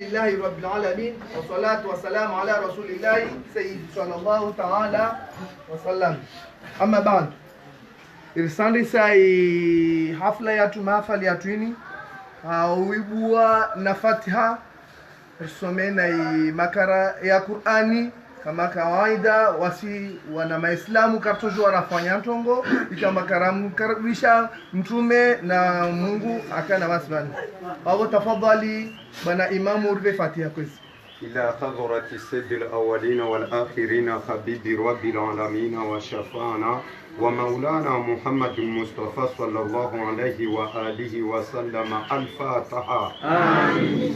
Alhamdulillahi Rabbil Alamin wa salatu wa salamu ala Rasulillahi Sayyid sallallahu ta'ala wa sallam. Amma ba'd. Irsandi sai hafla yatu mahafali yatuini uibua na Fatiha somena makara ya Qur'ani kama kawaida wasi wana Maislamu kartojua rafanya ntongo ikamakaramu karibisha mtume na Mungu akana wasbani. Au tafadhali bana imamu urve Fatiha kwezi. إلى حضرة السيد الأولين والآخرين حبيب رب العالمين وشفانا ومولانا محمد المصطفى صلى الله عليه وآله وسلم الفاتحة. آمين.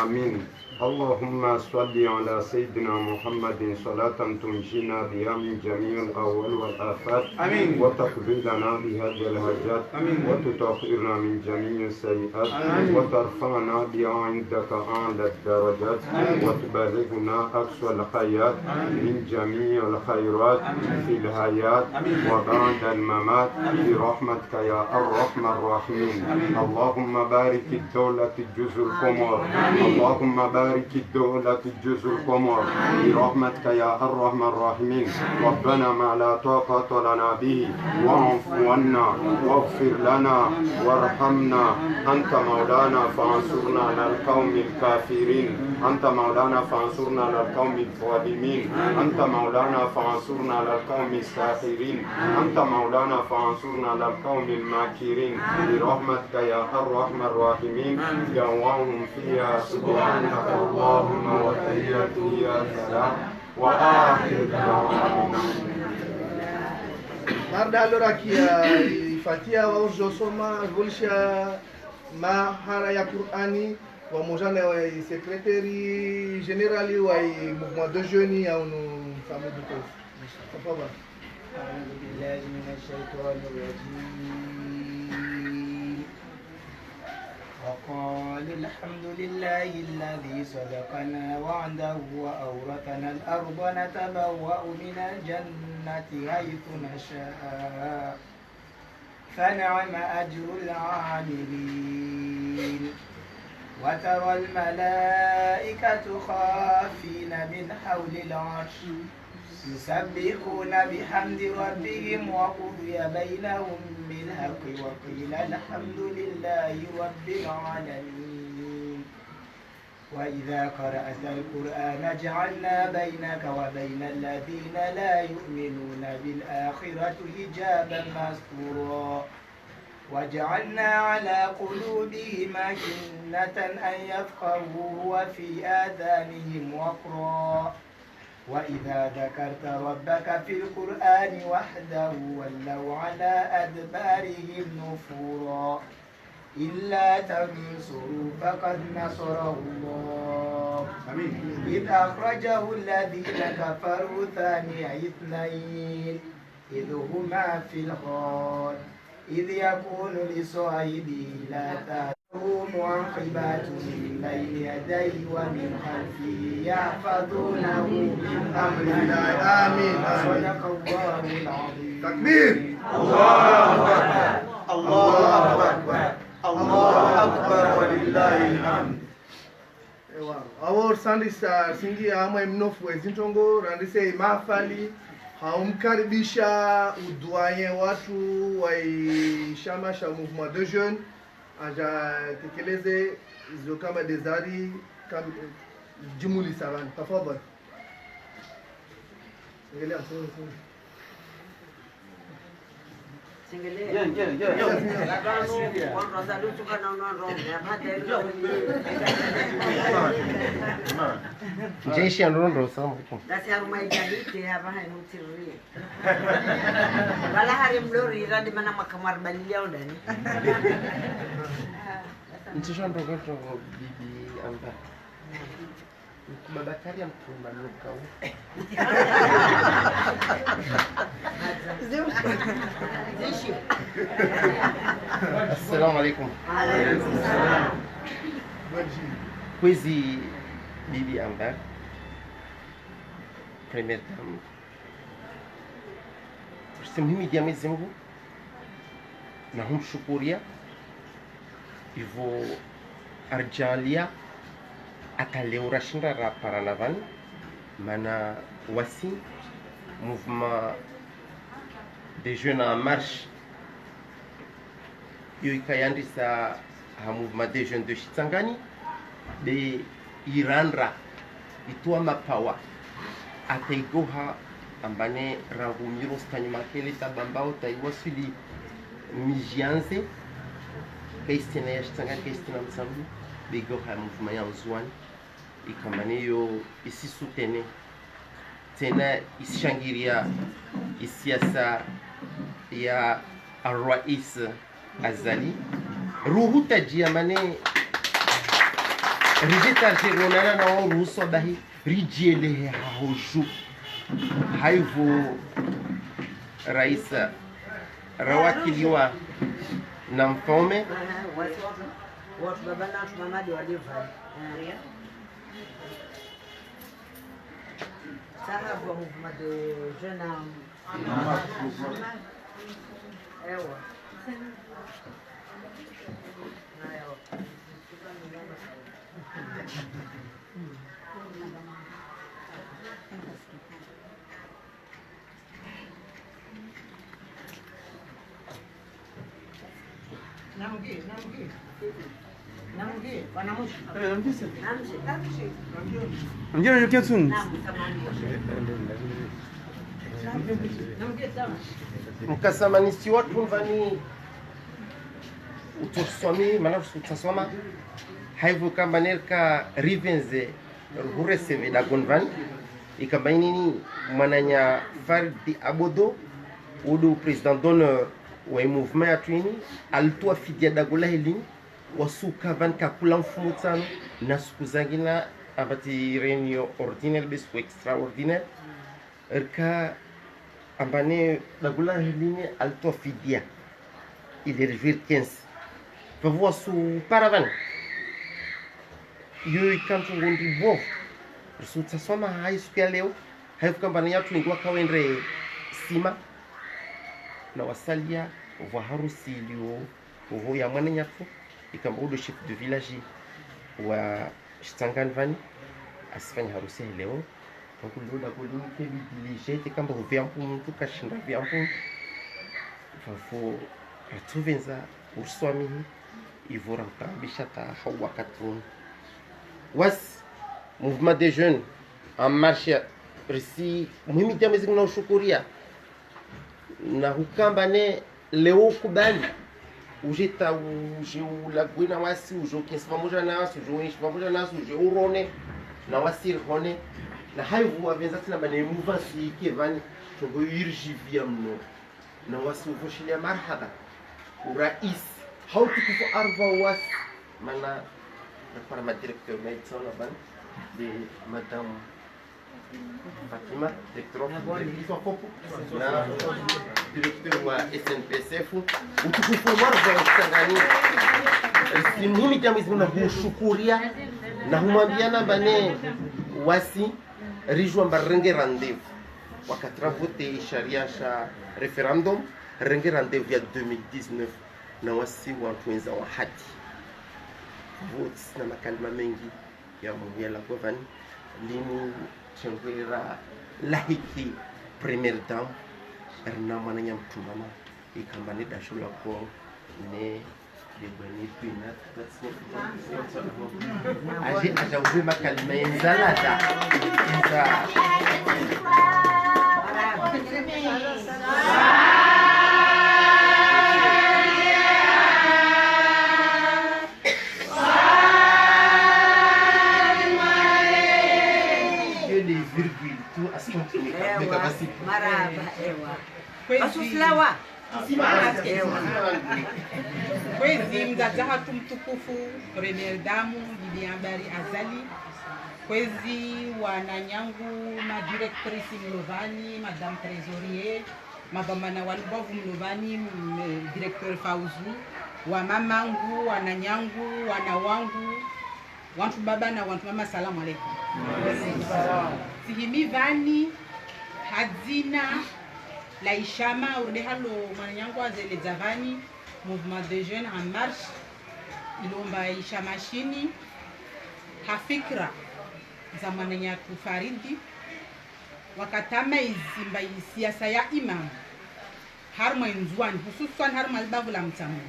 آمين. اللهم صل على سيدنا محمد صلاة تنجينا بها من جميع الأهوال والآفات. آمين. وتقضي لنا بها الحاجات. آمين. وتطهرنا من جميع السيئات. آمين. وترفعنا بها عندك أعلى الدرجات. آمين. وتبلغنا أقصى الحياة. من جميع الخيرات. آمين. في الحياة. آمين. وبعد الممات. برحمتك يا الرحمن الرحيم. اللهم بارك الدولة الجزر القمر. اللهم بارك الدولة الجزر القمر برحمتك يا الرحمن الرحيم. ربنا ما لا طاقة لنا به واعف عنا واغفر لنا وارحمنا. أنت مولانا فانصرنا على القوم الكافرين. أنت مولانا فانصرنا على القوم الظالمين. أنت مولانا فانصرنا على القوم الساحرين. أنت مولانا فانصرنا على القوم الماكرين برحمتك يا الرحمن الرحيم. دعواهم فيها سبحانك اللهم وتحياتهم يا سلام وآخر دعوانا. Marda allora chi Fatiha wa uzosoma volsha mahara ya Qur'ani wa mojane wa secretary generali wa mouvement de jeunes au nous fameux de tous. Tafadhal. أعوذ بالله من الشيطان الرجيم. وقال الحمد لله الذي صدقنا وعده وأورثنا الأرض نتبوأ من الجنة حيث نشاء فنعم أجر العاملين. وترى الملائكة خافين من حول العرش يسبحون بحمد ربهم وقضي بينهم بالحق وقيل الحمد لله رب العالمين. وإذا قرأت القرآن جعلنا بينك وبين الذين لا يؤمنون بالآخرة حجابا مستورا وجعلنا على قلوبهم أكنة أن يفقهوه وفي آذانهم وقرا وإذا ذكرت ربك في القرآن وحده ولوا على أدبارهم نفورا إلا تنصروا فقد نصره الله إذ أخرجه الذين كفروا ثاني اثنين إذ هما في الغار إذ يقول لصاحبه لا تهزم معقبات من بين يديه ومن خلفه يحفظونه من أمر الله. آمين. صدق الله العظيم. تكبير. الله أكبر. الله أكبر. الله أكبر ولله الحمد. Awor sandi singi ama mnofu ezintongo randise mahafali haumkaribisha udwaye watu wa chama cha mouvement de jeunes aja tekeleze hizo kama dezari kama jumuli sawan. Tafadhali. Endelea sasa. Jeshi ya Ndondo, assalamu alaikum. Dasi harumai jadi hapa hainutiri. Wala hari mlori radi mana makamar balilia udani. Ntisho Ndondo bibi amba. Babakari mtumba nukau. Assalamu alaikum. Alaikum salam. Kwezi bibi amba. Premier dame. Mhimidia Mwenyezi Mungu na humshukuria hivyo arjalia akaleura shinda ra paranavan mana wasi mouvement des jeunes en marche yo ikayandisa ha mouvement des jeunes de Chitsangani be irandra itua mapawa ataigoha ambane rangumiro stanyumakele tabambao taiwasili mijianze kaistina ya Chitsangani kaistina msambu bigoha mouvement ya uzwani ikamane yo isisutene tena isishangiria isiasa ya Rais Azali ruhu tajia mane rijeta jironana na wao ruhusa bahi rijiele haoju haivu rais rawakiliwa na mfalme watu baba na watu mama ndio walivaa sahabu mouvement de jeunes ewa mkasamanisi watu mvani utoswami mana utasoma haivu kamba nerka rivenze hureseve da gonvan ikabainini mananya Fardi Abodo udu president d'honneur wa mouvement atwini alitoa fidia dagola helini wasuka vanka kula mfumo tano na siku zingine abati reunion ordinaire besu extraordinaire erka ambane dagola helini alitoa fidia il est 15 pour voir sous paravan yo kantu ngondi bof su tasoma hai siku ya leo haifu kambani yatu ingwa kawendre sima na wasalia wa harusi ilio uvo ya mwana nyatu ikamba udo chef de village wa Chitsangani vani asifanya harusi leo wakuloda kulini kebi diligente kamba uvyampu mtu kashinda vyampu fafo ratuvenza urswami ivora ukambisha ta hawa katun was mouvement des jeunes en marche risi muhimu jamii zingine ushukuria na hukambane leo kubali ujeta uje ulagwina wasi uje kinsi pamoja naso uje uishi pamoja naso uje urone na wasiri hone na hayo wavenza tena bane muvasi kevani togo irjivia mno na wasi uvoshilia marhaba urais hautukufu arba was mana para ma directeur maitsona ban de madame Fatima, directeur na directeur wa SNPSF utukufu marva Chitsangani simimi jamii zina kushukuria na humwambiana bane wasi rijwa mbarenge rendez-vous wakati vote sharia sha referendum renge rendez-vous ya 2019 na wasi watu wenza wa hati votes na makalima mengi ya mwya la govani lini chengwera lahiki première dame erna mananya mtumama ikambani dashula ko ne debani pina aje ajawe makalima enzalata inza Kwezi mzazi hatu mtukufu Premier Damu Bibi Ambari Azali, kwezi wananyangu madirektrisi Mlovani, Madame Trésorier, mabamana walubavu Mlovani, Directeur Fauzu, wa mamangu, wananyangu, wanawangu, wantu baba na wantu mama, salamu alaikum. Sihimi vani hazina la ishama urde halo mwananyangu azele zavani Mouvement des Jeunes en Marche ilombaisha mashini hafikra za Mwananyatu Faridi wakatama izimba siasa ya imam harma inzwani hususan harma albavu la mtamu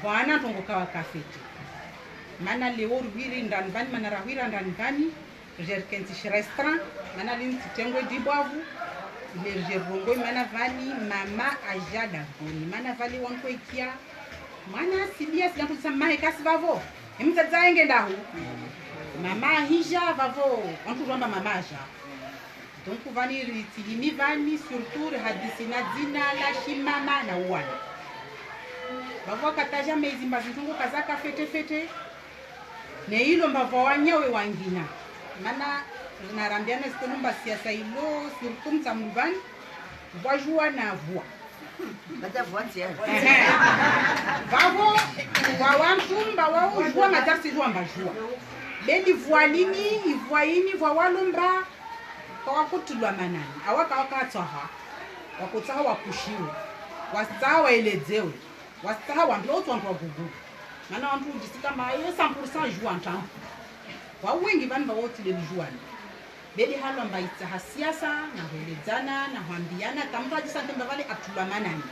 wana tongoka wakafeti mana leo ruhiri ndanvani mana rahwira ndanvani jerkenti restaurant mana linti tengwe dibavu ile jerongo mana vani mama ajada boni mana vali wanko ikia mana sidia sila kusema kasi vavo imtadza enge ndahu mama hija vavo wantu rwamba mama aja donc vani ritihimi vani surtout hadisina dina la shimama na uwana vavo kataja mezi mbazitungu kazaka fete ne hilo mbavo wanyewe wangina mana narambiana sikolumba siasa ilo surtout mtamuvani vajua na vua Baca buat ya. vavo wawantumba waujua matarsi jua mbajua bedi vualini ivuaini vawalomba kawakutulwa manani awaka wakataha wakutaha wakushiwe wastaha waelezewe wastaha wambia otu wantu wagugu mana wantu ujisika maye 100% jua ntampu wawengi vani vawotile lijuani bedi halo mbaita hasiasa na huelezana na huambiana tamtu ajisante mbavale atulwa manani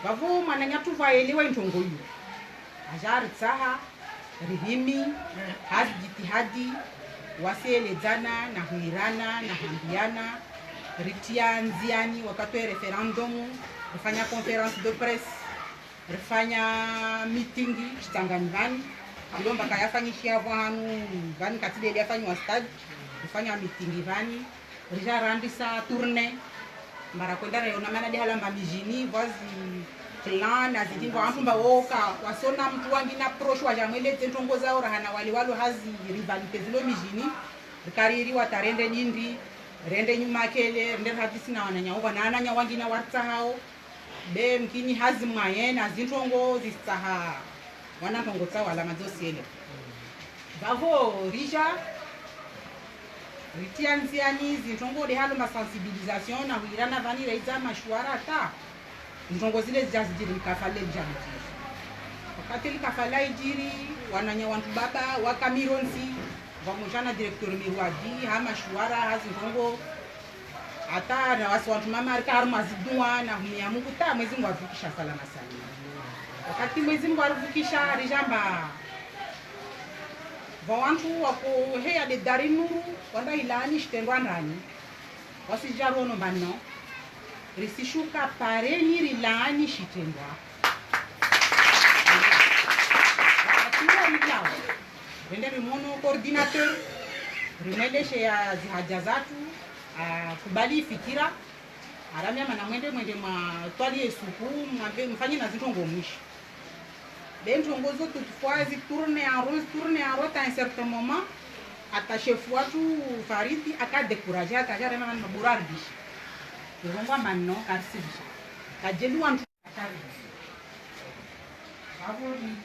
vavo Mwananyatu vaelewa intongo yu ajari tsaha rihimi hadi jitihadi wasielezana na huirana na huambiana ritia nziani wakati wa referendumu rifanya conference de presse rifanya meetingi chitangani vani ilomba kayafanyishia vanu vani katile ili afanywa stade rifanya meetingi vani rija randisa tourne mara kwenda rayona mana di halamba mijini vazi plan azitingo amfumba woka wasona mtu wangi na approach wa jamwele zentongo zao rahana waliwalo hazi rivalite zilo mijini rikariri watarende nyindi rende nyuma kele rende hadisi na wananyauwa na ananya wangi na warta hao be mkini hazi mwayena zintongo zistaha wanantongo zao alama zosiele vavo rija ritianziani zintongo de halo ma sensibilisation na huirana vani reiza mashwara ta ntongo zile zijazijiri mkafale jamii wakati likafala ijiri wananya wantu baba wakamironsi vamujana director mirwadi hama shwara hazi ntongo ata na wasi wantu mama rika haruma zidua na humia Mungu ta mwezi Mungu avukisha salama sana wakati mwezi Mungu avukisha rijamba vantu wako heya de darinuru wanda ilani shitendwa nani wasijarono banno risishuka pareni rilani shitendwa wakati rilao rende rimono coordinateur rimweleshe ya zihaja zatu kubali fikira aramia mana mwende mwa twali esuku mfanye na zintongo mwishi bentongo zo toutefois tourner en rond à un certain moment attaché fuatu Faridi aka décourager akaja na maburar bishi ngomba manno karsibisha kajeli wantu atari favori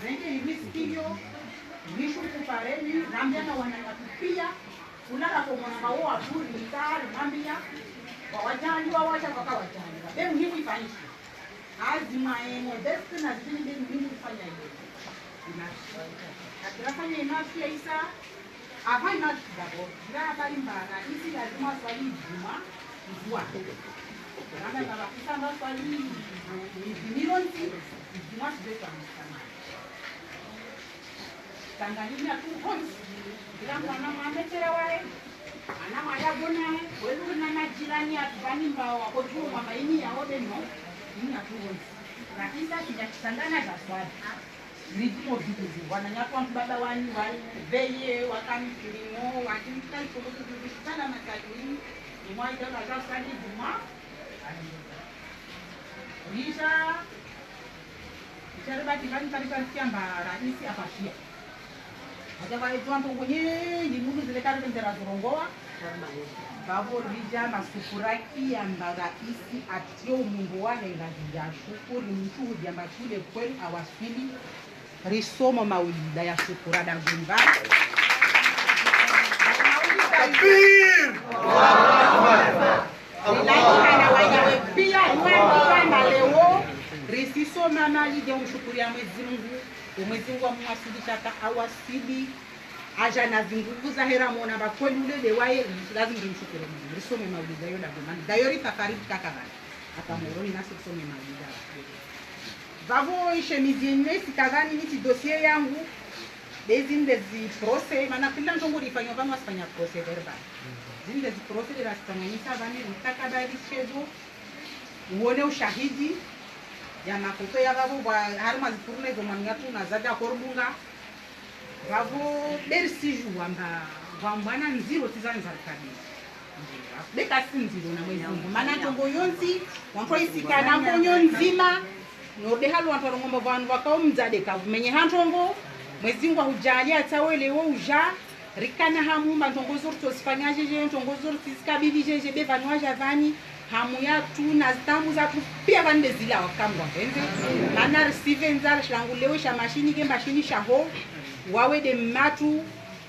zenge hivi sikio nishu kupareni nambia na wanakupia ulala kwa mwana wao aburi mitari nambia wawajani wawacha wakawajani be muhimu ifanyike azima ene best na zile muhimu kufanya hiyo tunafanya inafi isa hapa ina kidogo bila habari mbaya hizi lazima swali juma mvua kama baba kisamba swali milioni juma sije kwa msama Tanzania tu honsi bila mwana mametera wale ana mayabona wewe na majirani atubani mbao wako tu mama ini yaode no ini atuwe rakisa kinachangana za swali ritmo vitu Wananyatu wantu baba wani veye wakamkilimo wakimtai kuhusu kukutana na kajini ni mwaida na swali juma risha Ichariba kifani tarifanikia mba rahisi apashia Ajawa etu wantu kwenye limudu zile kare kentera zurongoa Babo rija masukuraki ya mba rahisi atio mungu wale ngazija shukuri mtu hujamba chule kweli awasili risomo maulida ya shukura dargumba Takbir! Ilahi na wanyawe pia na leo lisisoma mali je umshukuria Mwenyezi Mungu amwasili taka awasili aja na zinguvu za hera mona bakweli ule waye lazima tumshukuru Mungu risome maulida yo dago man dayori takaribu kakabana akamoroni nasi tusome maulida vavo ishemizine sikagani niti dossier yangu bezinde zi procès mana kila njongo lifanywa kama wasifanya procès verbal zinde zi procès de la sitanganyika vani mtakabali chezo uone ushahidi ya makoto ya vavo harma zipurune zo mangatu na zaja korbunga vavo bersiju wambana nziro tizanza kabisa beka sinziro na Mwenyezi Mungu mana njongo yonzi wantoisikana mbonyo nzima norde halu wantoro ngomba vanhu vakaumdzade kavumenye hantongo Mwenyezi Mungu hujalia atawelewo uja rikana hamu mantongo zori tosifanya jeje ntongo zori tisikabili jeje be vanhu vajavani hamu yatu na zitamu zatu pia vande zila wakambwa venze mana receive nzara shangu lewe sha mashini ke mashini shaho wawe de matu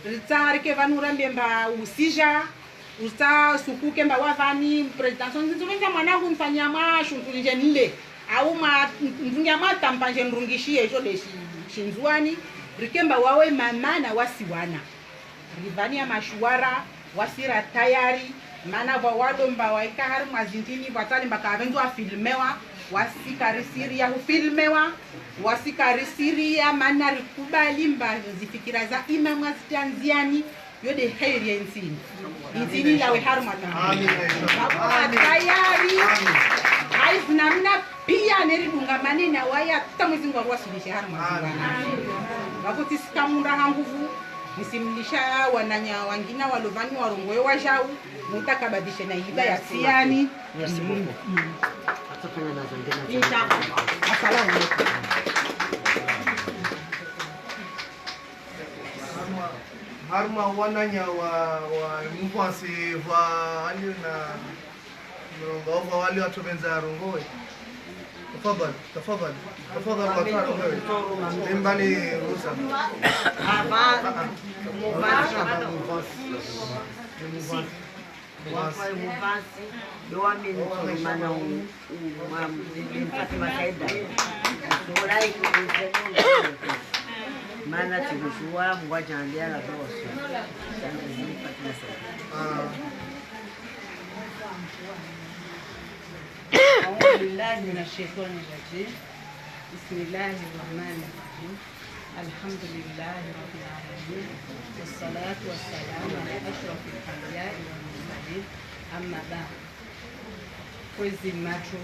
ritsa rike vanhu rambemba usija usta sukuke mba wavani president nzinzo mwanangu nifanyia mashu nje nile au ndungyama tampanje ndungishie jo leshi shinzwani rikemba wawe mama na wasiwana rivani ya mashwara wasira tayari mana va wadomba waika har mazintini vatali mbakavenzwa filmewa wasikarisiri ya filmewa wasikarisiri ya mana rikubali mba zifikira za imamu azitanziani yode heri ya insini lawe har matani tayari haiz namna pia neri dunga manena waya Mwenyezi Mungu awasilishe har mazingana wakuti sikamunda hanguvu nisimlisha wananya wangina walovani warongoe wajau mutakabadishe na iba ya siani atafanya nazo ndena asalamu alaykum harma wananya wa mfasi wa alina mrongo wale watu benza rongoe tafadhali watano wewe imbani ruhusa muvasi doamini mana mpati makaida surai kukuzemungu mana tikushua mwajandia la dosu أعوذ بالله من الشيطان الرجيم بسم الله الرحمن الرحيم الحمد لله رب العالمين والصلاة والسلام على أشرف الأنبياء والمرسلين أما بعد kwezi macho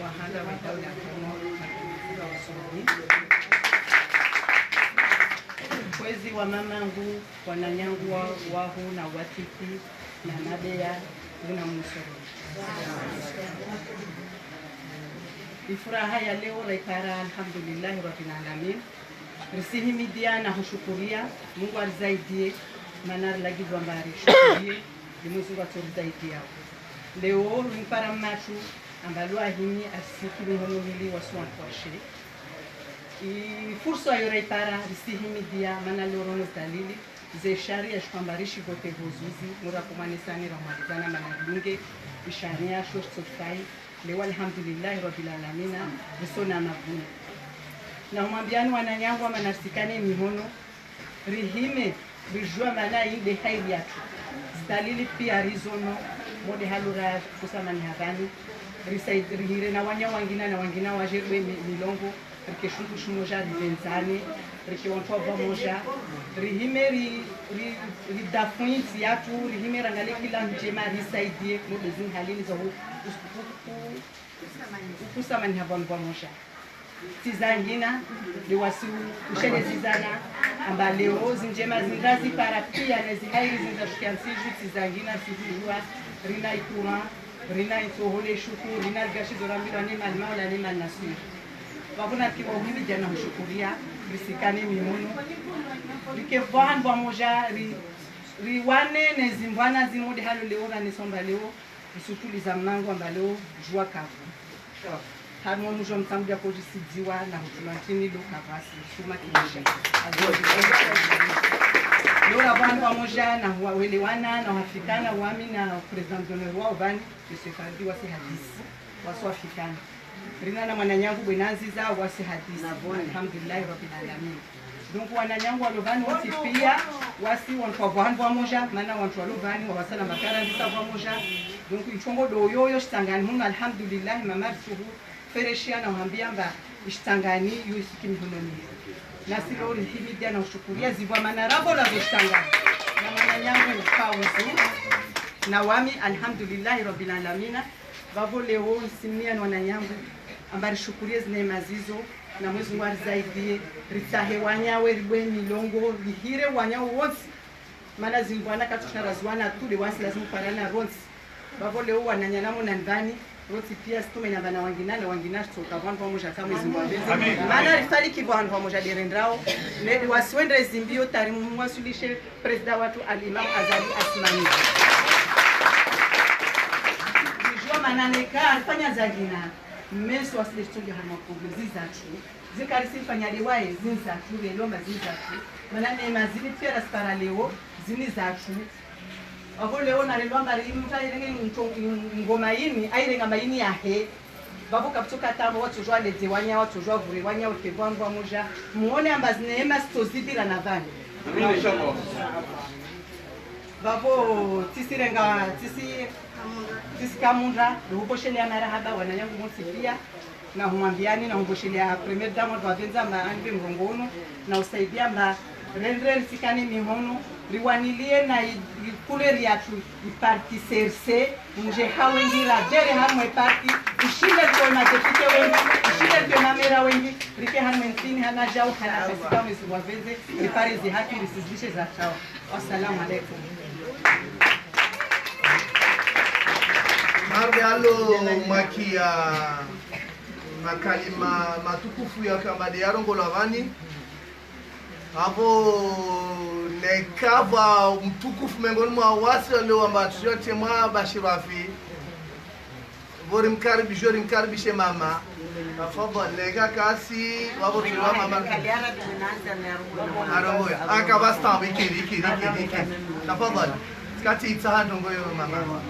wahanga wa dawla kama wasoni kwezi wa mamangu wananyangu wahu na watiki na nabea una musoro ifuraha ya leo raipara alhamdulillah rabbil alamin risihimidia na hushukuria Mungu alizaidie maana lagizwa mbari shukurie Mungu aturizaidia leo ripara machu ambalo ahimi asiki mihono hili waswan kwashe fursa ya raipara risihimidia maana leo rono dalili ze sharia shambarishi gote huzuzi mura kumanisani ramadhana manadunge sharia shostokai leo alhamdulillah rabbil alamin risona mavuno na mwambiani wananyangu manasikane mihono rihime bijua maana inde haidi yatu dalili pia rizono mode halura kusamani hadani risaidrihire na wangina wajerwe milongo rikeshungu shumoja rivenzane rikiwantwa pamoja rihime ridafunzi yatu rihime rangale kila njema risaidie mode zin halini za kusamani habani pamoja tizangina liwasi ushele zizana amba leo zinjema zingazi para pia nezi hairi zinzashikiansiju tizangina sizijua rina ikura rina itohole shuku rina gashizo rambira nema almaula nema nasir wabuna kiwa uhimi jana hushukuria risikane mimono rikevohan pamoja riwane nezimbwana zimode halo leo na nisomba leo usutuliza mnango amba leo jua kavu harmo mujo mtambuja kujisidziwa na hutumantini luka basi shuma kisha lora bwana pamoja na waelewana na wafikana wami na president d'honneur wao bani msefadi wasi hadisi wasu wafikana rina na mwananyangu bwenanziza wasi hadisi alhamdulillah rabbil alamin. Donc wananyangu walovani wote pia wasi wantu wa moja maana wantu walovani wawasala makara ndisa wa moja. Donc ichongo do yoyo shitangani hunu alhamdulillah mama suhu fereshia na uhambia mba ishtangani yuisiki mihunoni na silo himidia na ushukuria zivwa manarabo la zishtangani na mwananyangu kauzu na wami alhamdulillah rabbil alamin. Bavo leo simia na wananyangu ambari shukuria zine mazizo na mwezi Mungu arizaidie ritahe wanyawe ribwe milongo lihire wanyawe wonsi maana zimbwana katushnarazwana tule wasi lazima parana ronsi. Bavo leo wananyanamu na ndani roti pia stume na bana wangina na wangina toka vantu pamoja kama mwezi Mungu abeze maana rifariki vantu pamoja derendao ne wasiwende zimbio tarimu mwasulishe president watu al-Imam Azali Asmani dijua mananeka alifanya zagina meso asilitunga hana kuguzi zatu zikarisi fanya liwae zinzatu lelomba zinzatu maana ne mazili pia raspara leo zini zatu abo leo na lelomba limta irenge ngoma yini airenga mayini yahe babo kaptoka tamo watu jwa leze wanya watu jwa vure wanya ukebwangwa moja muone ambazi neema stozidira na vani inshallah. Babo tisirenga tisi kamunda ndoboshele marahaba wananyangu moti pia na humwambiani na humboshele premier dame wa venza maanbe mrongono na usaidia mba rendre sikani mihono riwanilie na kuleri yatu iparti serse nje hawengira dere hamwe parti ishile kwa madepite wengi ishile kwa mamera wengi rike hamwe ntini hana jao hana pesika mwezi wa venze ripare zi haki risizishe za chao. Assalamu alaikum. Marbe alo makia makalima matukufu ya kamade yarongo lavani hapo nekava mtukufu miongoni mwa wasi leo ambao yote mwa bashirafi bori mkaribishe mama tafadhali neka kasi wabo tuwa mama arongoya akabasta ikiri tafadhali kati itahando ngoyo mama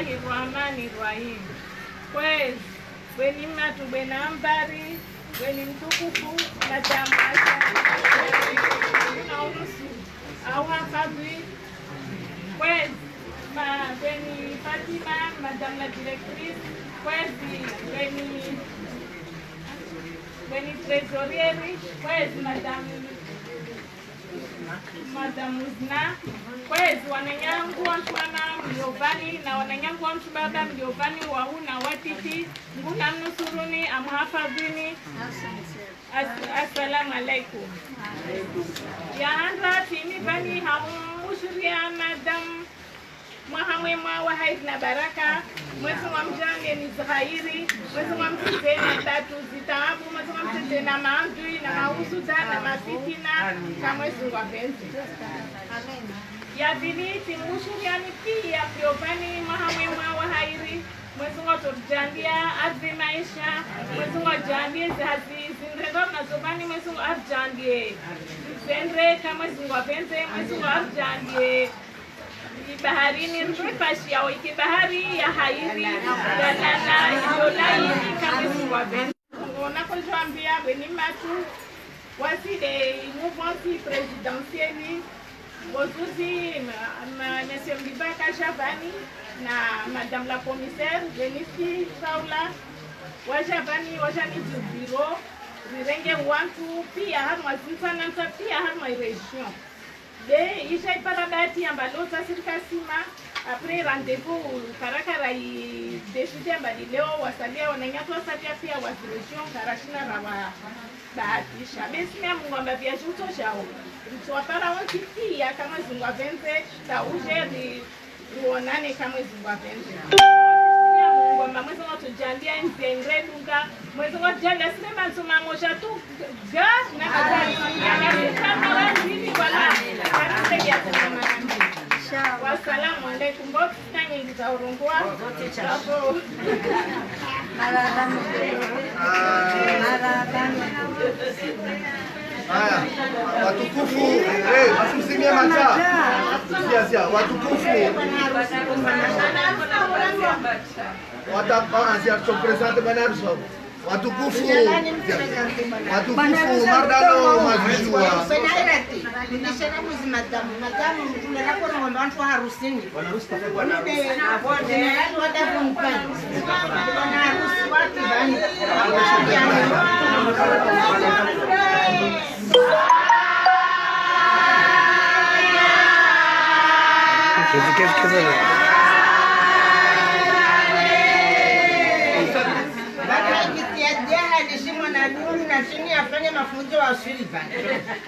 Bismillahirrahmanirrahim. Pues weni matu bena ambari weni mtukufu na tamasha na unusu awa fadri pues weni Fatima madame la directrice pues weni trésorieri pues madame Uzna pues wananyangu wantwana mliovani na wananyangu wantu baba mliovani wahuna watiti nguna mnusuruni amhafadhini. Assalamu alaikum. Ya handra tini bani hamushuria madam mwahamwema wa haid na baraka mwezi wa mjange ni zahiri mwezi wa mtete na tatu zitaabu mwezi wa mtete na maandui na mausuda na mafitina kama mwezi wa penzi. Ya biniti mushuriani pia mliovani mwahamwema wa hairi mwezi wa turjandia ardhi maisha mwezi wa jandie zazi zinrendo na zobani mwezi wa arjandie zenre kama mwezi wa penzi mwezi wa arjandie baharini ripashia wiki bahari ya hairi na idolaini kama waben unapoambia beni matu waside mouvement présidentiel wazuzi monsieur Mbibaka Shabani na madame la commissaire Jennifer Saula wajabani wajani bureau rirenge wantu pia harma zinsanansa pia harma region de isha iparabati ambalota sirikasima après rendez-vous karakara i décider ambali leo wasalia wananyatu wasalia pia wasiregion karashina rawa bahatisha mesime mungomba vya juto shao mtuwapara wanti pia kama zungwa venze ta uje ruonane kama zungwa venze kwamba mwezi wa tujalia nzengre dunga mwezi wa tujalia sema nsoma moja tu ga na kama wazini wala katika kama wasalamu alaikum both tangi nitaurungwa hapo haya watukufu msimsimie mataa sia watukufu wataanzia presente banaruso watukufu mardano mazishua na chini afanye mafunzo wa Sullivan.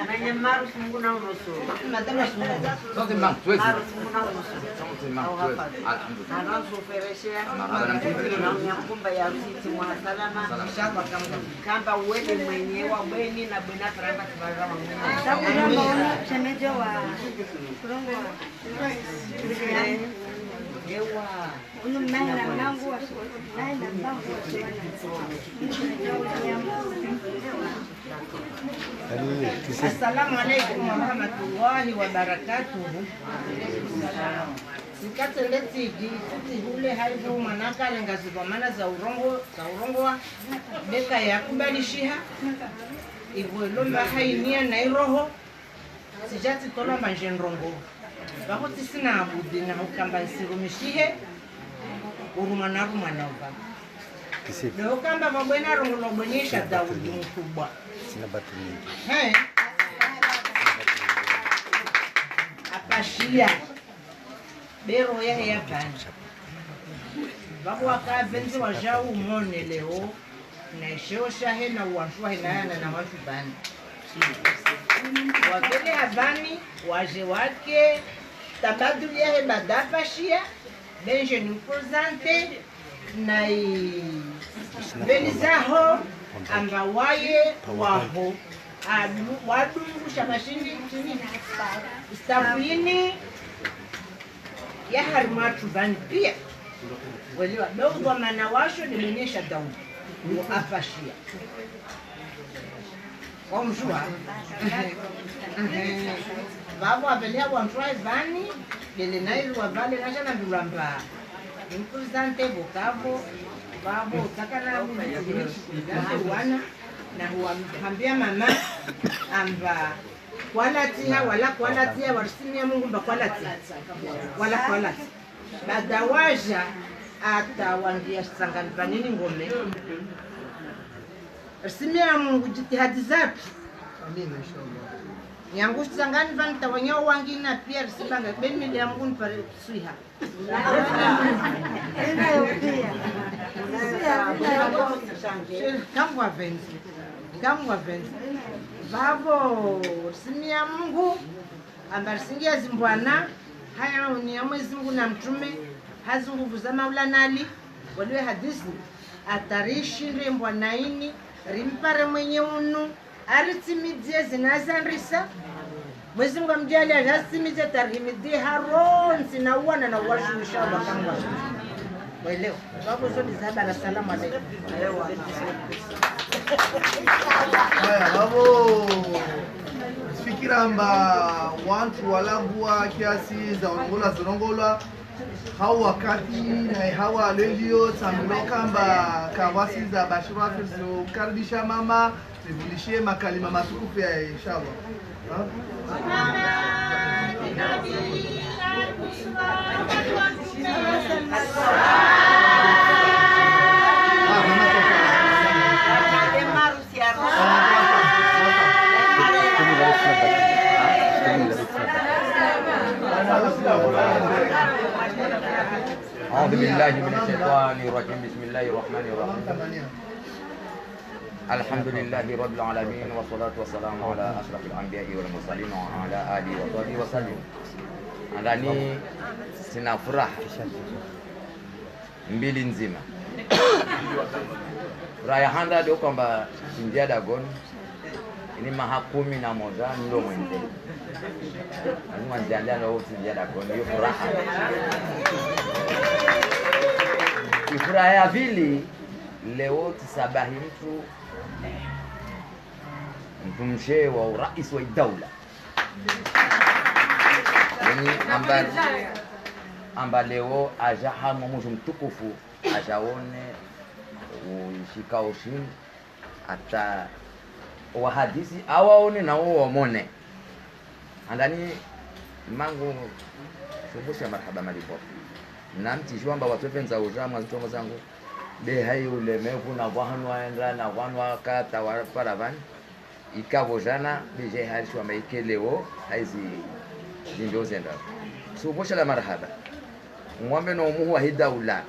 Mwenye maru Mungu na unusu. Madama Mungu. Sote mang tuwezi. Mungu na unusu. Sote mang tuwezi. Alhamdulillah. Anaanza kufereshea. Na mkumba ya rusiti mwa salama. Inshallah kamba uwele mwenyewe bweni na bwana karamba tubarama Mungu. Shemejo wa Kurongo. Ewa. Unumana nangu wa naenda mbangu wa Assalamu alaikum wa rahmatullahi wa barakatuhu. Sikateleti kuti hule haibu manaka lengaziva mana za urongo beka ya kubalishia ivo lomba hainia na iroho sijati tola manjenrongo bakoti sina abudi na ukamba isirumishihe urumana uva leo kamba mabwena rongo lobonyesha Daudi mkubwa Sina batu mingi. Hey. Apashia bero yahe ya banja babu wakabenzi wajau umone leo na isheo shahe na uwanshua hinayana na watu bani wakele habani waje wake tabaduli yahe badapashia benje nupozante na belizaho amba waye waho wadungusha mashindi stafini ya harimatu bani pia waliwa dogo mana washo nimenyesha Daudi apashia kwa mjua babu abelia wantrai bani bele nairu wavale nasha na bilamba impulsante Bukavu babu takana wana na huambia mama amba kwalatia wala kwalatia warsimia Mungu mba kwalatia wala kwalatia badawaja atawangia sangani banini ngome simia Mungu jitihadi zake amina inshallah yangu sangani van tawanya wangi na pia sibanga benni ya Mungu pare suiha Kamwa venzi babo simia Mungu ambarsingia zimbwana haya ni ya Mwenyezi Mungu na mtume hazi nguvu za Maulana Ali waliwe hadithi atarishi rembwa naini rimpare mwenye unu aritimidzie zinazandrisa Mwenyezi Mungu amjalie ajasimije tarhimidie haronsi na uwana na uwashu inshallah kama Waelewa. Babo zote zaba na salamu alaykum. haya babo fikira mba wantu walambua kiasi za zirongola hao wakati na hawa lelio tambilo kamba kawasi za bashira fizo karibisha mama zivulishie makalima matukufu ya inshallah أعوذ بالله من الشيطان الرجيم بسم الله الرحمن الرحيم الحمد لله رب العالمين والصلاة والسلام على أشرف الأنبياء والمرسلين وعلى آله وصحبه وسلم. Ndani sina furaha mbili nzima. Raya handa ndio kwamba India Dagon ini maha 11 ndio mwende. Mwanjanda ndio India Dagon hiyo furaha. Furaha ya pili leo tisabahi mtu mshe wa urais wa daula. Yani amba leo aja hamu mtukufu ajaone ushika ushin hata wahadisi awaone na wao wamone andani mangu shubusha marhaba malipo namti shwamba watopenza ujama zitongo zangu de hayo ulemevu na wahanu waenda na wahanu wakata wa paravan ikavojana bije halishwa maikeleo haizi ndio zenda shubusha la marhaba ngombe no muhu wa hidaula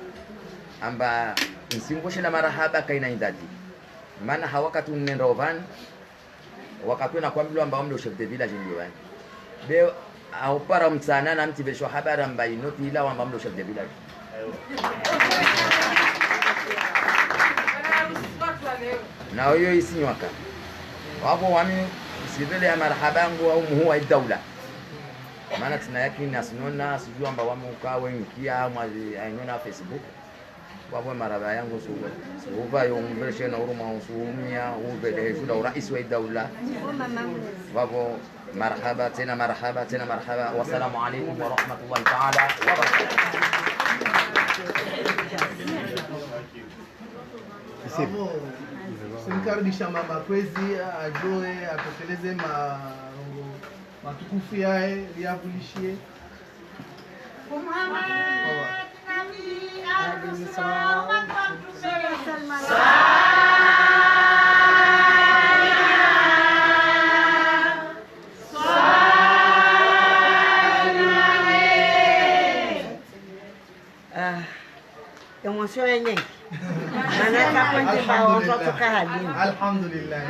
amba nsimboshe la marahaba kaina indadi maana hawakati nenda ovan wakati na kwambiwa amba omlo chef de village ndio yani be au para mtsana na mtibesho habari amba inoti ila amba omlo chef de village na hiyo isinywaka wapo wami sivile ya marahaba ngo au muhu wa daula maana tuna yakini nasinona sijua amba wamuka wengi mwazi ainona Facebook wapo maraba yangu suva yomveshe na uruma usumia uvele shula urais wa daula wapo marhaba tena wasalamu alaykum wa rahmatullahi ta'ala wa barakatuh. Simkaribisha mama kwezi ajoe atokeleze matukufu yae yavulishie emotion yenyewe maana kama ndio kutoka halini alhamdulillah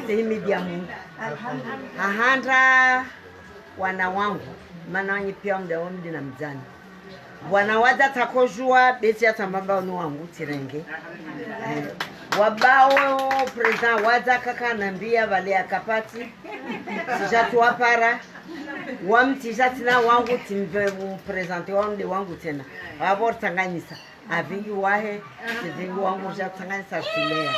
sehemu ya Mungu ahanda wana wangu maana wenye pia muda wangu na mzani wanawaza takojua besi atambamba no wangu tirenge wabao president waza kaka nambia wale akapati sijatu wapara wamtijati na wangu timve president wangu tena wabo tanganyisa avingi wahe tivingi wangu jatanganyisa kulea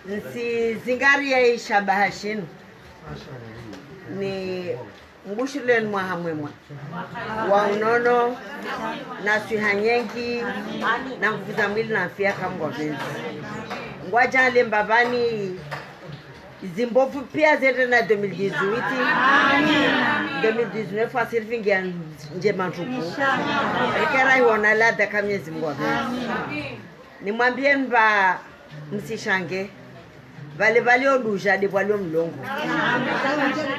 nsi zingari ya shabaha shinu ni mbushuleni mwahamwemwa wa unono na swihanyengi na nguvuza mwili na afya kama venzi ngwajale mbabani zimbovu pia zende na 2018 asirivingi ya njema tupu rekera iwana lada kamiezi mwavenzi nimwambie mba msishange vale oduja de wale mlongo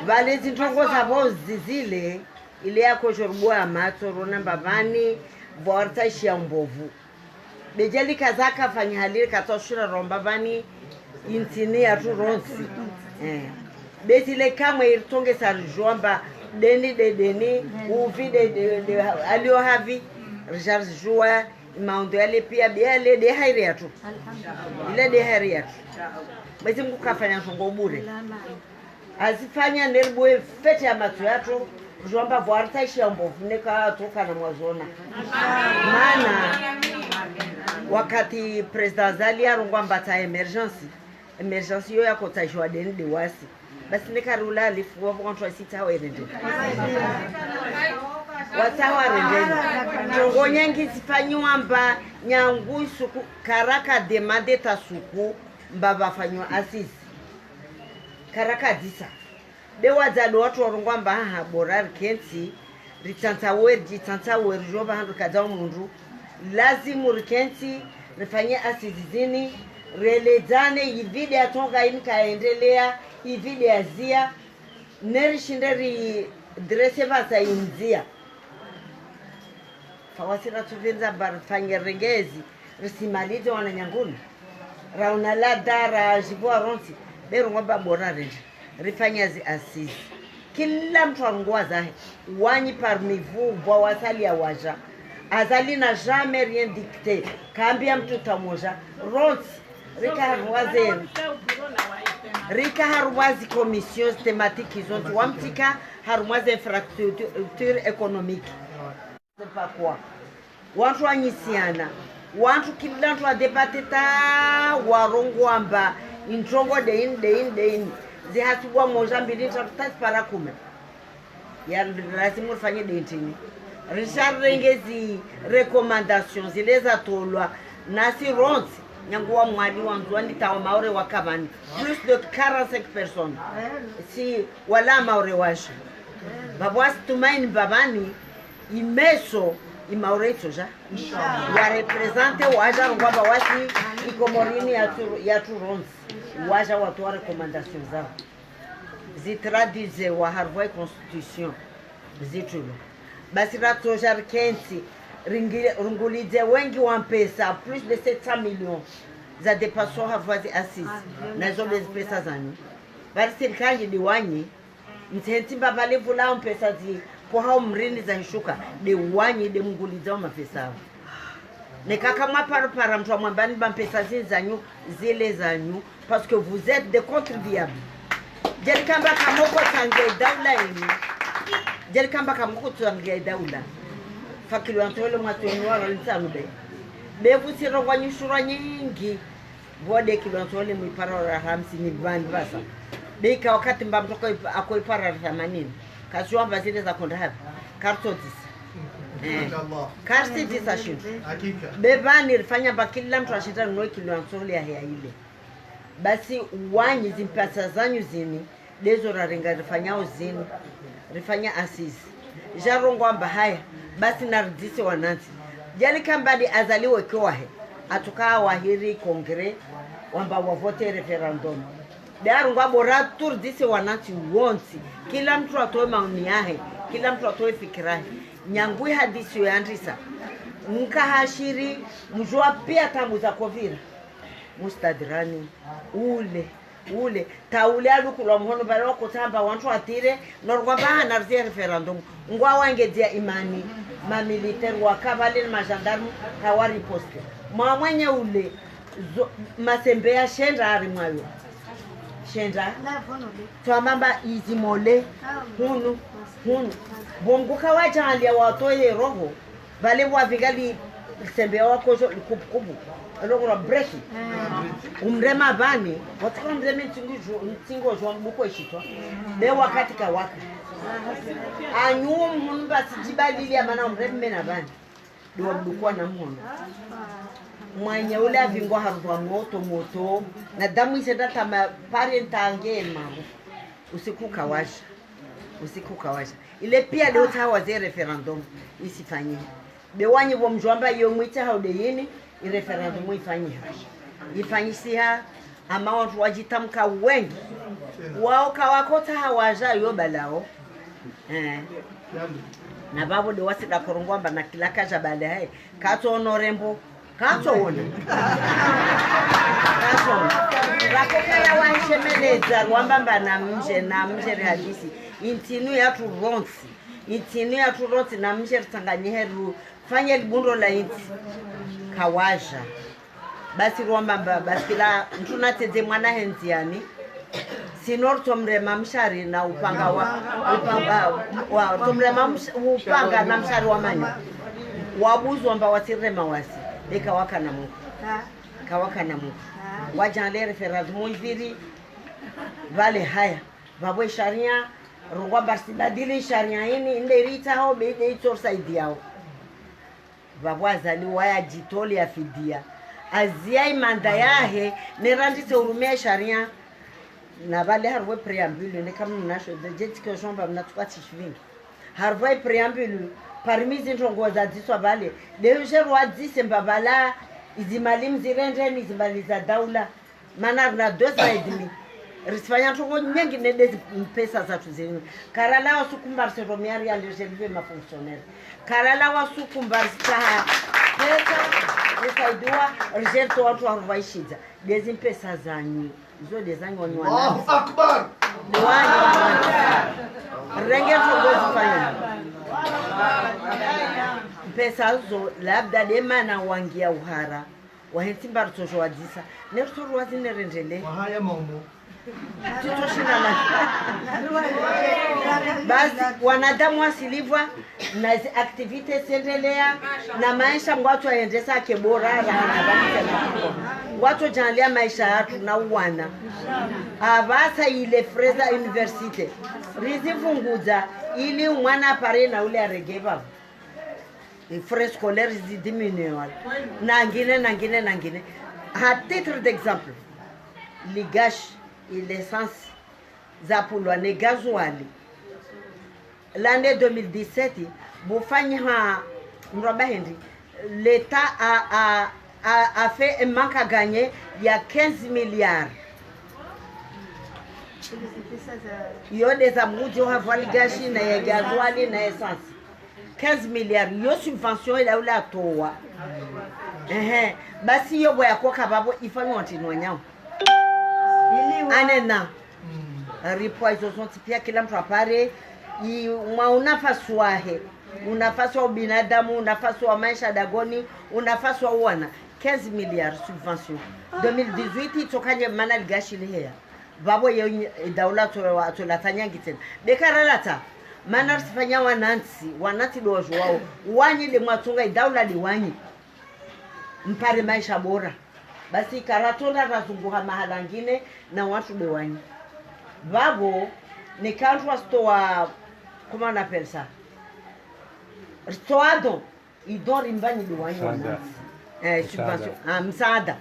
vale zintongo zabo zizile ile yako jorbo ya mato rona mbavani vorta shia mbovu bejeli kazaka fanya halili katoshura rombavani intini ya tu ronsi betile kama irtonge sarjomba deni uvi de alio havi recharge joa maundo yale pia biale de hairi ya tu ile de hairi ya tu basi Mungu kafanya songo bure azifanya nerboe fete ya matu yato jomba vorta shia mbovu neka toka na mwazona maana wakati president Zali arongwa mbata emergency yo yako tajwa deni de wasi basi nekarula alifu wa kontwa sita werende watawa rendeni jongo nyengi zifanywa mba nyangu suku karaka demande tasuku mbaba fanywa asisi karaka disa bewa zalo watu warongwa mba ha borar kensi ritanta wer joba handu kadao mundu lazimu rikensi rifanye asisi zini relezane ivide atonga inkaendelea ivide azia nerishinderi dresse vasa inzia fawasira tuvenza barfanye regezi risimalize wana nyanguni rauna la dara jibwa ronsi bero ngomba bora renje rifanya zi asisi kila mtu angwa zahe wanyi parmi vous bwa wasali ya waja Azali n'a jamais rien dicté. Kambia mtoto mmoja ronsi rika harwazi commission thématique zote wamtika harwazi infrastructure économique. C'est pas quoi. Watu wanyisiana. Watu kila mtu adebate ta warongwamba introngo de in zihatubwa moja mbili tatu para kume. Ya lazima ufanye dentini. Richard Rengezi recommandations zile za tolwa nasi ronsi nyangua mwali wangu anditawa maore wakabani plus de 45 personnes si wala maore washa babwas tumaini babani imeso imaore toja wa represente waja ngwaba wasi ikomorini ya tu ronsi waja watu wa recommandations zao zitraduze wa harvoi constitution zitulo basi ratoja kensi rungulize wengi wa pesa plus de 700 millions za depasso harvazi assise na zobe pesa zanyu basi serikali diwani mtenti babale vula pesa zi kwa hao mrini za shuka diwani de munguliza wa pesa ne kaka mwa mtu mwambani ba pesa zanyu zile zanyu parce que vous êtes des contribuables jerikamba kamoko tange daula yenu jerikamba kamoko tange daula fakilo antole mwatoni wala ntanude bebu siro kwa nyushura nyingi bode kilo antole mwipara 50 bani basa beka wakati mbamtoko akoipara 80 kashwamba zile za konda hapi kartotis karti sashin hakika bebani rifanya bakila mtu ashita nwe kilo antole ya ile basi wanyi zimpasa zanyu zini dezo rarenga rifanyao zini rifanya asisi jarongwamba haya basi naridisi wanansi jali kambadi azaliwe kwahe atukaa wahiri kongre wamba wavote referendum daru ngwabora turdisi wanansi wonsi kila mtu atoe maoni yake kila mtu atoe fikira yake nyangui hadisi yandisa nkahashiri mjua pia tamu za kovira mustadrani ule taule alukulwa mhono baro kutamba wantu atire norwaba na referendum ngwa wangezia imani ma militaire wa cavalier ma gendarme hawari poste mwenye ule masembea shenda ari mwayo shenda twamamba izimole hunu bongo kawaja alia watoye roho bale wavigali sembea wako kubukubu alogora breki umrema bani watika umrema ntingo jwa mbuko ishitwa be wakati kawaka anyum mba sijibali ya mana umrema na bani ndio mdukwa na mhono mwenye ule avingwa harwa moto na damu isenda kama parenta ngema usiku kawasha ile pia leo tawa ze referendum isifanyie bewanyi bomjwamba yo mwita haude yini i referendum ifanyisiha ama watu wajitamka wengi wao kawakota hawaja yo balao na babu de wasida korongwamba na kilaka baadaye kato honorembo kato ona rakokala wahishemeleza rwambamba na mje hadisi intinu ya turonsi na mje tanganyeheru fanya libundo la inti kawaja basi rwambamba basi la mtunateze mwana henziani sinor tomrema mshari na upanga wa tomrema upanga na mshari wa manyo wabuzu amba wasirema wasi deka wakana mu wajale referendum iviri vale haya babwe sharia rugwa basi badili sharia ini inde rita ho bede itosaidi yao babwaza ni waya jitoli ya fidia azia imanda yahe nerandise urumia sharia na vale harwe preambule ne kama nasho de jetike jomba mnatuka tishvingi harwe preambule parmi zintongo za diswa vale deje rwadise mbabala izimali mzirendeni izimaliza daula mana na 2,5 risifanya ntongo nyingi nede pesa za tuzini karala wasukumbar se romiari alirjelive ma fonctionnaire karala wasukumbar saha pesa usaidiwa rijerto watu waruvaishiza dezi pesa zanyu zo dezanyu wani wana Allahu Akbar renge tongo zifanya pesa zo labda demana wangia uhara wahentimba rutojo wadisa nerutoru wazinerendele Wahaya maumo. tutoshina la basi wanadamu wasilivwa na activity siendelea na maisha watu waendesa kebora watu janlia maisha yatu na uwana avasa ile Fraser University rizivunguza ili mwana pare na ule aregeva frais scolaires diminuent nangine à titre d'exemple les gâches et l'essence za pulwane gasoil l'année 2017 bufanya mrabahendi l'État a fait un manque à gagner il y a 15 milliards. Yo des amuji wa vali gashi na ya gasoil na essence 15 milliards yo subvention ila ula toa basi yo boya koka babo ifanywa ntinwa nyao anena ripo hizo zote pia kila mtu apare unafasi wahe unafasi wa binadamu unafasi wa maisha dagoni unafasi wa uwana 15 milliards subvention 2018 itokanye mana ligashi liheya babo yo daula to latanyangi tena bekaralata mana sifanya wananti dojo wao wanyi le mwatunga daula liwanyi mpare maisha bora basi karatonda razunguka mahala ngine na watu bewanyi babo ni kantu stoa comment on appelle ça stoado idori mbani liwanyi wananti subvention msaada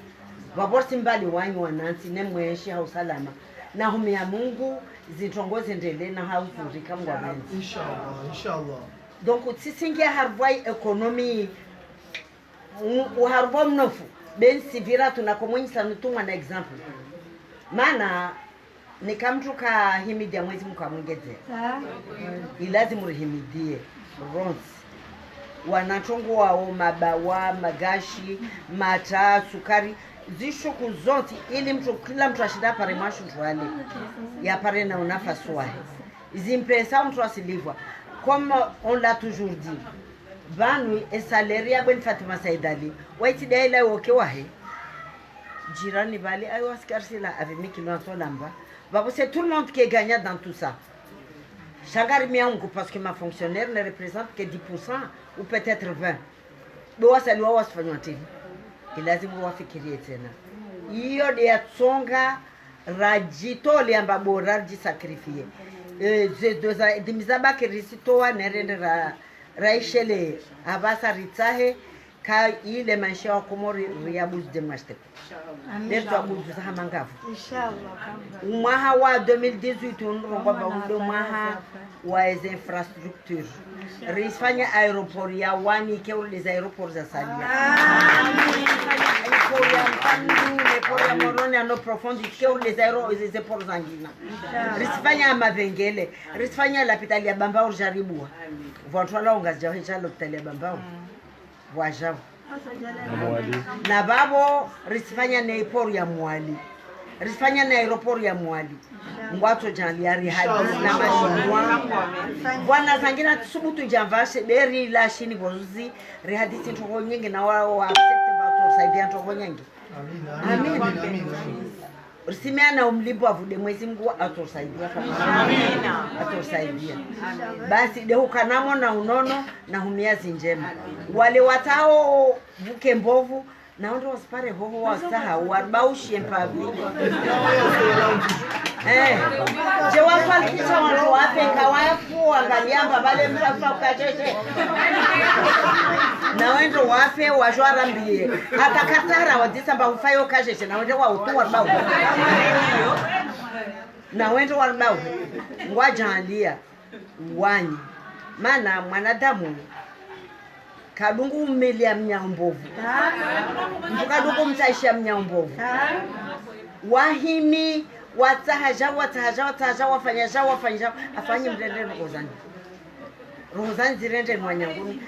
babo simbali wanyi wananti nemweshi hausalama na humia Mungu zitongoze ndele na hauzuri kama wenzi inshallah donc tsisingia harvai economy uharvo mnofu ben sivira tunakomonyisa nutumwa na example maana ni kamtu ka himidia mwezi mkamwengeze ilazimu rihimidie ronsi wanatongo wao mabawa magashi mata sukari zishuku zote ili mtu kila mtu ashida pare mashu tuale ya pare na unafasi wahe zimpesa mtu asilivwa comme on l'a toujours dit banu e salaire ya Ben Fatima Saidali waiti daila woke wahe jirani bali ayo askarsila avec mi kilo lamba babo c'est tout le monde qui est gagnant dans tout ça Shangari miangu parce que ma fonctionnaire ne représente que 10% ou peut-être 20 doa saliwa wasifanywa tini ilazimu wafikirie tena hiyo dia tsonga rajito liamba bora jisakrifie doza dimizaba kirisitoa nerende raishele abasa ritsahe ka ile maisha wa komori riabuz de mashte neto abuzu za mangavu inshallah mwaha wa 2018 unrongo ba undo mwaha wa les infrastructures risfanya aeroport ya wani ke les aeroports za salia pour ya morone ano profondi ke les aeroports zangina risfanya mavengele risfanya l'hôpital ya Bambao jaribua votwala ungaja hita l'hôpital ya Bambao wajao na babo risifanya na aeroport ya Mwali risifanya na aeroport ya Mwali ngwato janliari hadi na mashindwa bwana zangina tsubutu jamvashe beri la shini bozuzi rihadisi ntoko nyingi na wao accept bato saidia ntoko nyingi amin Usimana umlipo avude mwezi Mungu atosaidia amina atosaidia basi dehuka namo na unono na humiazi njema wale watao buke mbovu na ndo wasipare hoho wasaha warbaushi empavi je wafal kicha watu wape kawafu angaliamba bale mtafuta kukacheche na wendo wafe wajwara mbie atakatara wadisamba ufayo kacheche na wendo wa utu warbau na wendo warbau ngwajalia wanyi maana mwanadamu kadungu umelia mnyambovu kadungu mtaisha mnyambovu wahimi watahaja wafanya afanye mrende rozani zirende mwanyanguni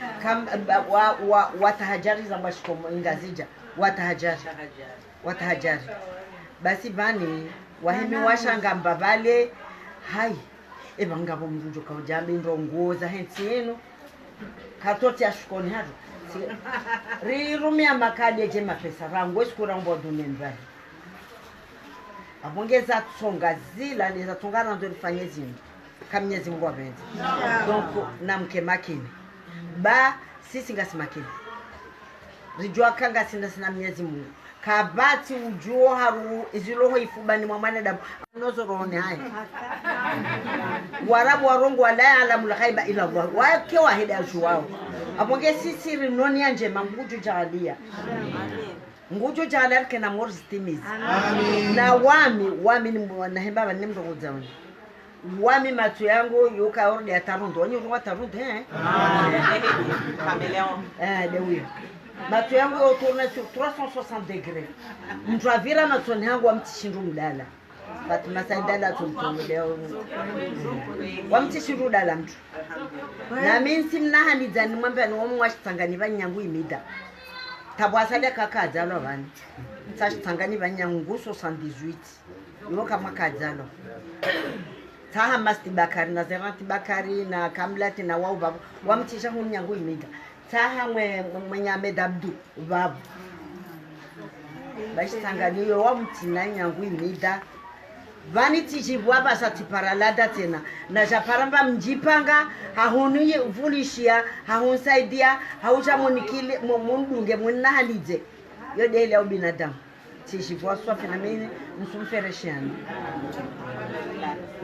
watahajari za bashikomo ingazija watahajari basi bani wahimi washanga mbabale hai ebangabo mrujo kawjambe ndongoza hensi yenu katoti ashukoni hatu rirumia makadi eje mapesa rangu esikura mbodumeni vai abongeza tsonga zila neza tsongana ndo lifanye zindu kamnyezi Mungu apenzi donc namke makini ba sisi ngasi makini rijua kanga sina Mwenyezi Mungu kabati ujuo haru iziloho ifubani mwa mwanadamu nozorone haya warabu warongo wala alamul ghaiba ila Allah wake wahida ajuwao abonge sisi rinoni anje manguju jalia ngujo jalia kena morzi timizi na wami ni nahemba bani mdogo zaoni wami matu yangu yuka ordi atarundo onyo ruwa tarundo Caméléon. Dewi matu yangu tourne sur 360 degrés mtravira matu yangu wamtishindu mdala Fatuma Saidala tumtumuleo wamtishindu dala mtu na mimi simnahani zani mwambe ni womu washitangani banyangu imida tabwasale kakadzalo bani tashitangani banyangu 78 yo kama kadzalo taha masti bakari na zerati bakari na kamlati na wao babu wamtisha hunyangu imida taha mwenyame dabdu babu bashitangani yo wamtina nyangu imida vani tichibwa basa tiparalada tena na japaramba mjipanga hahuni vulishia hahunsaidia hauchamonikile mundunge munahalize yo dele au binadamu tichibwa swafi na mimi msumfereshani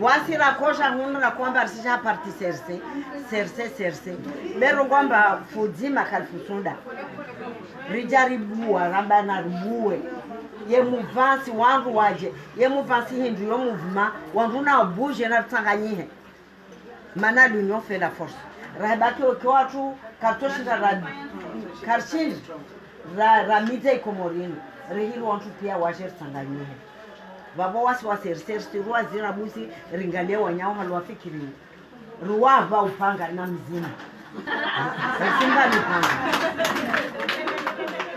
wasira kosha hunra kwamba arsisha parti serse bero kwamba fuzima kalfusunda rijaribuwa rambana rubuwe ye muvansi wangu waje ye muvansi hindu yo mouvement wangu na bouge na tsanganyihe mana l'union fait la force rabaki okwatu kartoshinda ra karshindi ra mite komorini rehiru wantu pia waje tsanganyihe babo wasi ruwa zira musi ringale wanyao halwafikiri ruwa ba upanga na mzima simba mipanga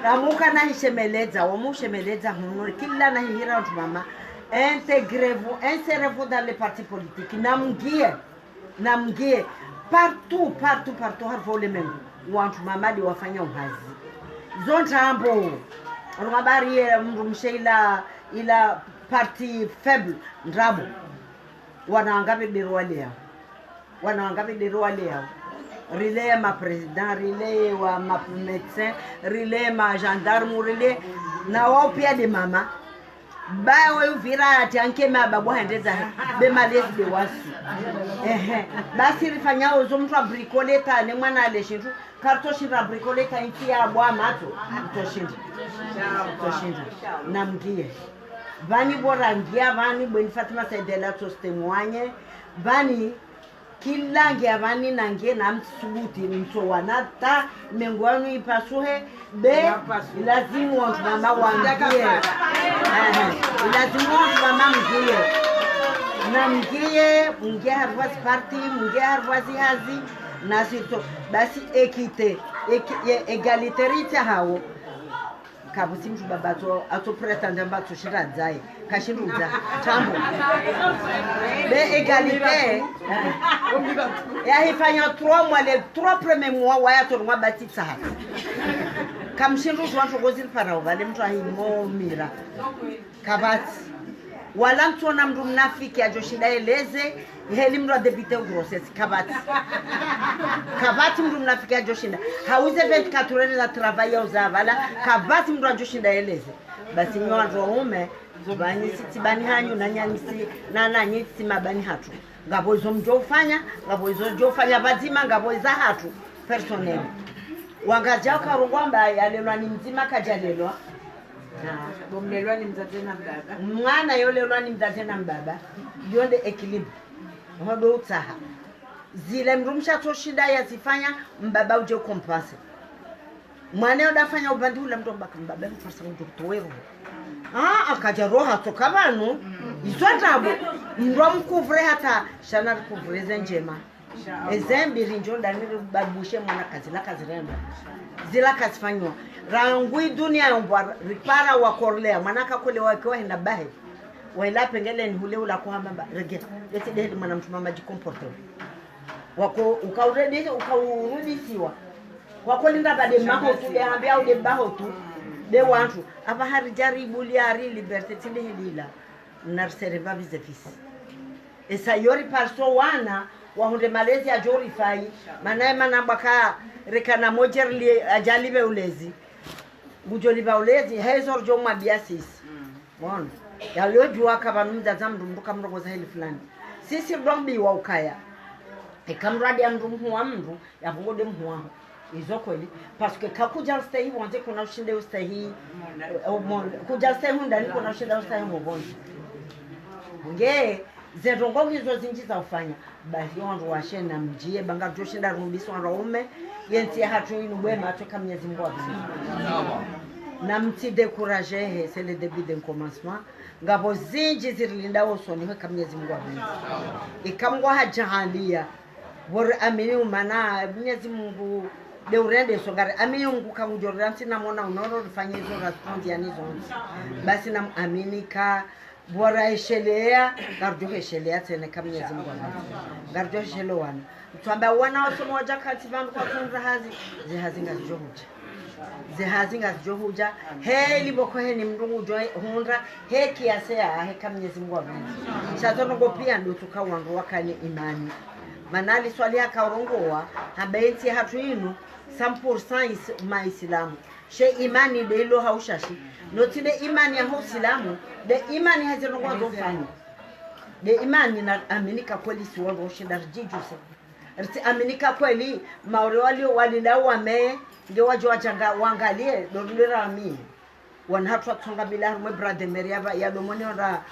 Ramuka na hishemeleza, wamushemeleza hunuri, kila na hihira watu mama, intégrez-vous, insérez-vous dans les partis politiques, namgie, partout, harfo le mengu, wantu mama di wafanya uhazi. Zonta ambo, rumabari mrumshe ila parti faible, ndrabo, wanaangabe deruwa leo, relais ma président, relais wa ma médecin, relais ma gendarme, relais na wao pia de mama ba wewe vira atanke mababu handeza be malezi de wasu basi rifanya ozo mtu abricoleta ne mwana aleshindu kartoshinda bricoleta intia bwa mato toshinda na mgie bani bora ngia bani bweni Fatuma Saidela tostemwanye bani kila ngiavani nange na msubuti msowanata mengwanu ipasuhe be lazimu watu mama wangie lazimu watu mama mgie na mgie harwazi parti mgie harwazi hazi na sito basi ekite egaliterite hao kabusi mtu babato ato pretende mbato shiradzaye kashinduza tambo be égalité ya hifanya 3 mois les 3 premiers mois waya to ngwa batitsa kamshindu zwanto gozil parao vale mtu ahimo mira kabati wala mtona mndu mnafiki ajoshinda eleze heli mndu adebite grossesse kabati mndu mnafiki ajoshinda hauze 24 heures za travail uzavala kabati mndu ajoshinda eleze basi nyo wantu waume bani sitibani hanyu na nyanyisi na nanyi simabani hatu ngabo izo mjofanya ngabo izo jofanya bazima ngabo iza hatu personnel wangaja karungwamba yalelwa ni mzima kajalelwa bomlelwa ni mzazi na mbaba mwana yolelwa ni mzazi na mbaba yonde equilibre hodo utaha zile mrumsha toshinda yazifanya mbaba uje kompense mwana yodafanya ubandi ule mtu mbaka mbaba mfasa mtoweru akaja roha toka banu izondabo ndo mkuvre hata shana kuvreze njema ezembi rinjo ndani babushe mwana kazi remba zila kasifanywa rangui dunia yombwa ripara wa korlea manaka kule wakiwa hina bahe waila pengele ni hule ula kuhamba rege yeti dehli mwana mtu mama jikomporto wako ukaurudisiwa kwa kweli ndabade maho tu de ambia au de baho tu de wantu aba hari jaribu liari liberté tinde hilila narsereva vis-a-vis esa yori parso wana wahunde malezi ajori fai manaye manabaka rekana mojerli ajalibe ulezi bujoliba ulezi hezor jomwa biasis mona yalojua kaba mzaza mnduka mrogoza hili fulani sisi rombi wa ukaya ikamradi ya mndu wa mndu ya ngode mhuwa izo kweli parce que kakuja stay wanze kuna ushinde ustahi kuja stay hunda ni kuna ushinde ustahi mobonzi nge zerongo hizo zinji za ufanya basi wandu washe na mjie banga joshinda rumbiso raume yenti hatu inu wema atoka Mwenyezi Mungu abisi na mti décourager c'est le début d'un commencement ngabo zinji zirilinda osoni kwa Mwenyezi Mungu abisi ikamwa hajahalia bor amini umana Mwenyezi Mungu de urende songare amini Mungu kamujorra tina mona unoro rifanye hizo response yani zonzi basi na amini ka bora eshelea garjo eshelea tena kama Mwenyezi Mungu anataka garjo eshelowana mtwamba wana wasomo waja kati vandu kwa kunza hazi zihazinga zijohuja he liboko he ni mndungu joy hundra he kiasea he kama Mwenyezi Mungu anataka shatono go pia ndo tukawandu wakani imani manali swali akarongoa habenti hatu inu 100% maislamu she imani de ilo haushashi notile imani ya Uislamu de imani hazinokuwa zofanya de imani na aminika kweli si wao ushinda jijuse rti aminika kweli maore walila wame ndio waje wachanga waangalie ndo ndira mimi wana hatu tsonga bila mwe brother Maria ya domoni ora